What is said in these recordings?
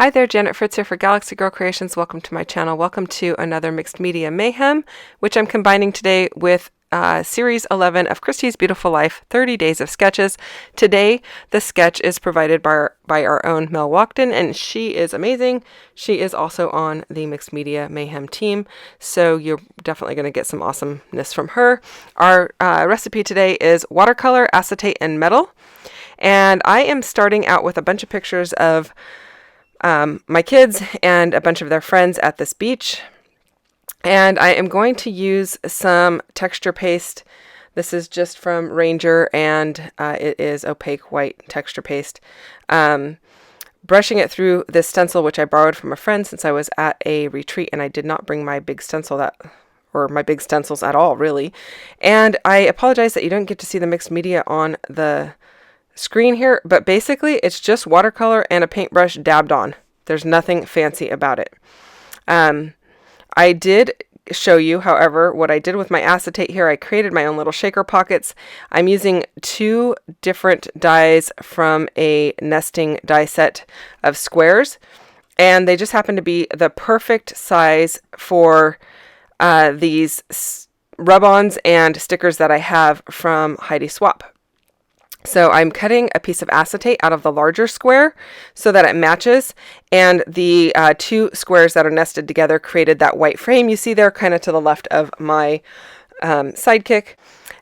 Hi there, Janet Fritz here for Galaxy Girl Creations. Welcome to my channel. Welcome to another Mixed Media Mayhem, which I'm combining today with Series 11 of Christie's Beautiful Life, 30 Days of Sketches. Today, the sketch is provided by our own Mel Walkden, and she is amazing. She is also on the Mixed Media Mayhem team, so you're definitely going to get some awesomeness from her. Our recipe today is watercolor, acetate, and metal, and I am starting out with a bunch of pictures of my kids and a bunch of their friends at this beach. And I am going to use some texture paste. This is just from Ranger, and it is opaque white texture paste. Brushing it through this stencil, which I borrowed from a friend since I was at a retreat, and I did not bring my big stencil or my big stencils at all, really. And I apologize that you don't get to see the mixed media on the screen here, but basically it's just watercolor and a paintbrush dabbed on. There's nothing fancy about it. I did show you, however, what I did with my acetate here. I created my own little shaker pockets. I'm using two different dies from a nesting die set of squares, and they just happen to be the perfect size for these rub-ons and stickers that I have from Heidi Swapp. So I'm cutting a piece of acetate out of the larger square so that it matches, and the two squares that are nested together created that white frame you see there kind of to the left of my sidekick.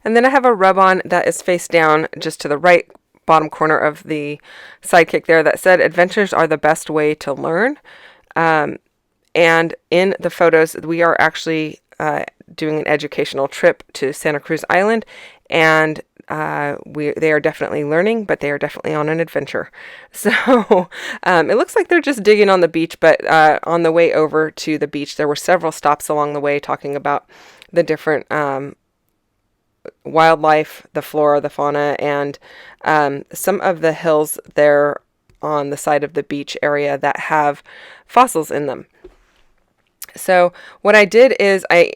And then I have a rub-on that is face down just to the right bottom corner of the sidekick there that said, "Adventures are the best way to learn." And in the photos, we are actually doing an educational trip to Santa Cruz Island, and they are definitely learning, but they are definitely on an adventure. So it looks like they're just digging on the beach, but on the way over to the beach, there were several stops along the way talking about the different wildlife, the flora, the fauna, and some of the hills there on the side of the beach area that have fossils in them. So what I did is I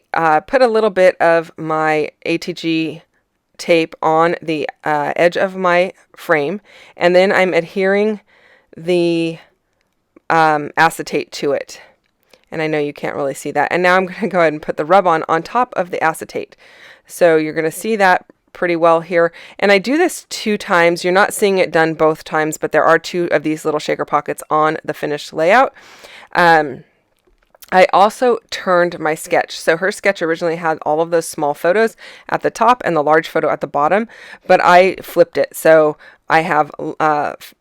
put a little bit of my ATG tape on the edge of my frame, and then I'm adhering the acetate to it. And I know you can't really see that. And now I'm going to go ahead and put the rub-on top of the acetate. So you're going to see that pretty well here. And I do this 2 times. You're not seeing it done both times, but there are 2 of these little shaker pockets on the finished layout. I also turned my sketch. So her sketch originally had all of those small photos at the top and the large photo at the bottom, but I flipped it. So I have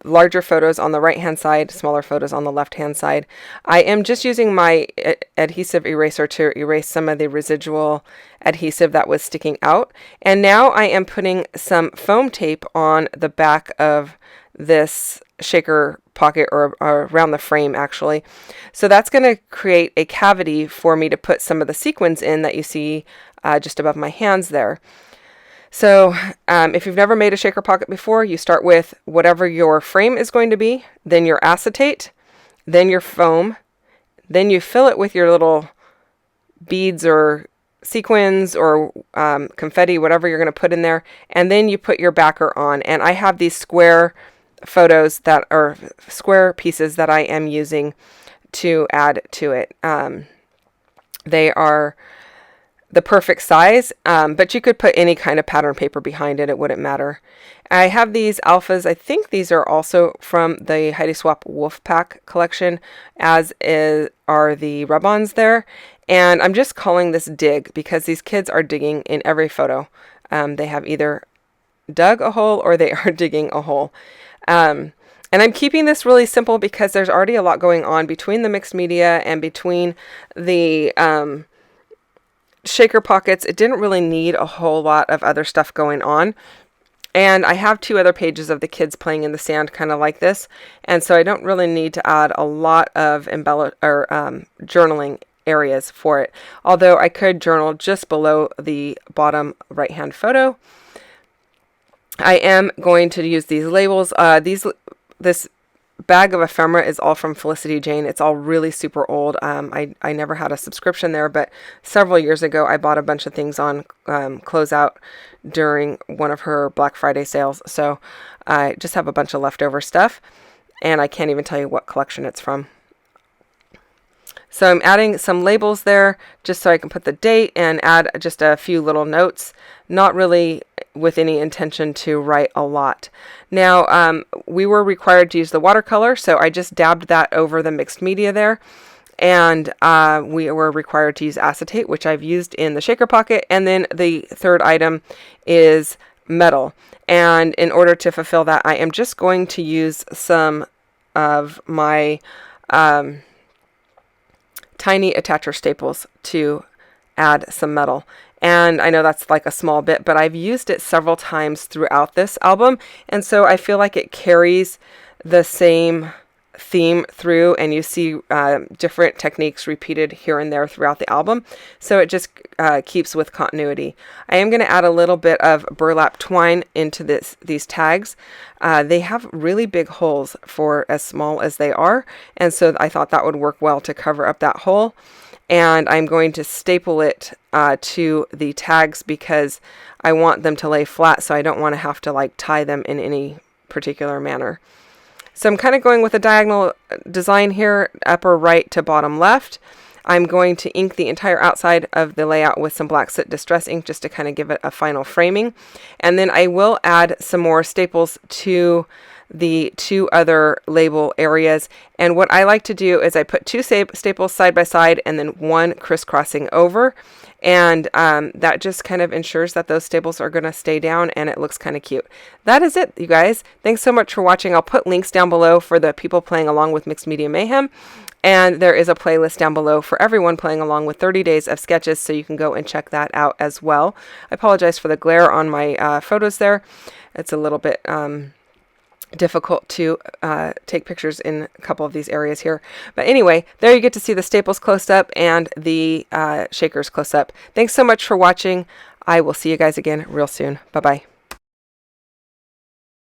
larger photos on the right-hand side, smaller photos on the left-hand side. I am just using my adhesive eraser to erase some of the residual adhesive that was sticking out. And now I am putting some foam tape on the back of this shaker pocket, or around the frame actually. So that's going to create a cavity for me to put some of the sequins in that you see just above my hands there. So if you've never made a shaker pocket before, you start with whatever your frame is going to be, then your acetate, then your foam, then you fill it with your little beads or sequins or confetti, whatever you're going to put in there, and then you put your backer on. And I have these square photos that are square pieces that I am using to add to it. They are the perfect size, but you could put any kind of pattern paper behind it. It wouldn't matter. I have these alphas. I think these are also from the Heidi Swapp Wolf Pack collection, as are the rub-ons there. And I'm just calling this dig because these kids are digging in every photo. They have either dug a hole or they are digging a hole. And I'm keeping this really simple because there's already a lot going on between the mixed media and between the shaker pockets. It didn't really need a whole lot of other stuff going on. And I have 2 other pages of the kids playing in the sand kind of like this. And so I don't really need to add a lot of journaling areas for it. Although I could journal just below the bottom right-hand photo. I am going to use these labels. This bag of ephemera is all from Felicity Jane. It's all really super old. I never had a subscription there, but several years ago I bought a bunch of things on closeout during one of her Black Friday sales. So I just have a bunch of leftover stuff. and I can't even tell you what collection it's from. So I'm adding some labels there just so I can put the date and add just a few little notes, not really with any intention to write a lot. Now, we were required to use the watercolor, so I just dabbed that over the mixed media there. And we were required to use acetate, which I've used in the shaker pocket. And then the third item is metal. And in order to fulfill that, I am just going to use some of my tiny attacher staples to add some metal. And I know that's like a small bit, but I've used it several times throughout this album, and so I feel like it carries the same theme through, and you see different techniques repeated here and there throughout the album, so it just keeps with continuity. I am going to add a little bit of burlap twine into these tags. They have really big holes for as small as they are, and so I thought that would work well to cover up that hole. And I'm going to staple it to the tags because I want them to lay flat, so I don't want to have to like tie them in any particular manner. So I'm kind of going with a diagonal design here, upper right to bottom left. I'm going to ink the entire outside of the layout with some black soot distress ink just to kind of give it a final framing. And then I will add some more staples to the two other label areas. And what I like to do is I put two staples side by side and then one crisscrossing over. And that just kind of ensures that those staples are going to stay down and it looks kind of cute. That is it, you guys. Thanks so much for watching. I'll put links down below for the people playing along with Mixed Media Mayhem. And there is a playlist down below for everyone playing along with 30 days of sketches, so you can go and check that out as well. I apologize for the glare on my photos there. It's a little bit difficult to take pictures in a couple of these areas here. But anyway, there you get to see the staples close up and the shakers close up. Thanks so much for watching. I will see you guys again real soon. Bye-bye.